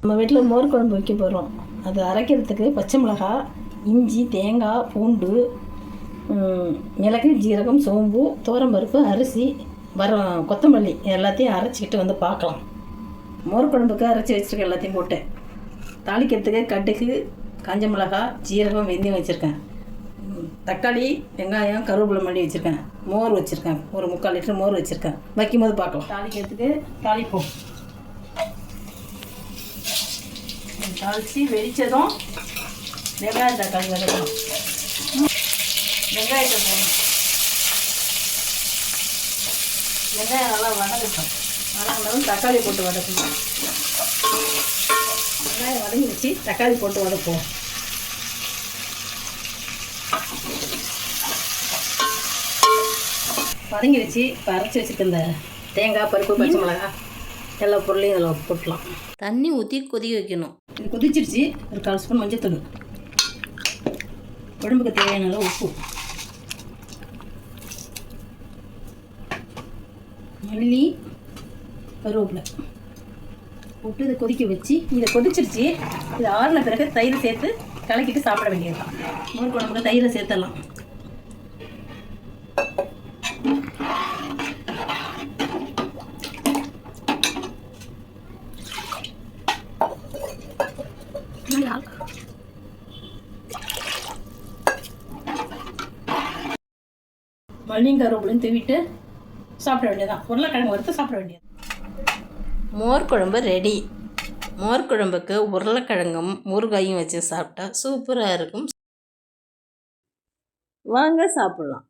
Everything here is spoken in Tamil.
நம்ம வீட்டில் மோர் குழம்பு வைக்க போகிறோம். அது அரைக்கிறதுக்கு பச்சை மிளகாய், இஞ்சி, தேங்காய், பூண்டு, மிளகு, ஜீரகம், சோம்பு, துவரம்பருப்பு, அரிசி, கொத்தமல்லி எல்லாத்தையும் அரைச்சிக்கிட்டு வந்து பார்க்கலாம். மோர் குழம்புக்கு அரைச்சி வச்சுருக்கேன். எல்லாத்தையும் போட்டேன். தாளிக்கிறதுக்கு கடுகு, காஞ்ச மிளகாய், ஜீரகம், வெந்தயம் வச்சுருக்கேன். தக்காளி, வெங்காயம், கருவேப்பிலை மல்லி வச்சுருக்கேன். மோர் வச்சுருக்கேன். ஒரு 3/4 லிட்டர் மோர் வச்சுருக்கேன். வைக்கும்போது பார்க்கலாம். தாளிக்கிறதுக்கு தாளிப்போம். தாளித்து வெடித்ததும் வெங்காயம், தக்காளி வதக்கணும். வெங்காயத்தை போடணும். வெங்காயம் நல்லா வதங்கட்டும். வதங்கினதும் தக்காளி போட்டு வதக்கணும். வெங்காயம் வதங்கி வச்சு தக்காளி போட்டு வதப்போம். வதங்கி வச்சு இப்போ அரைச்சி வச்சுட்டு இந்த தேங்காய், பருப்பு, பச்சை மிளகாய் எல்லா பொருளையும் இதில் போட்டலாம். தண்ணி ஊற்றி கொதிக்க வைக்கணும். இது கொதிச்சிருச்சு. ஒரு 1/4 ஸ்பூன் மஞ்சத்தூள், உடம்புக்கு தேவையான அளவு உப்பு, மல்லி, கருவேப்பிலை போட்டு இதை கொதிக்க வச்சு இதை கொதிச்சிருச்சு. இது ஆறின பிறகு தயிர் சேர்த்து கலக்கிட்டு சாப்பிட வேண்டியது தான். மோர் குழம்புக்கு தயிரை சேர்த்துடலாம். மல்லியும் கருவேப்பிலையும் தூவிட்டு சாப்பிட வேண்டியதான். உருளைக்கிழங்கு வறுத்து சாப்பிட வேண்டியது. மோர் குழம்பு ரெடி. மோர் குழம்புக்கு உருளைக்கிழங்கும் முருங்காயும் வச்சு சாப்பிட்டா சூப்பராக இருக்கும். வாங்க சாப்பிட்லாம்.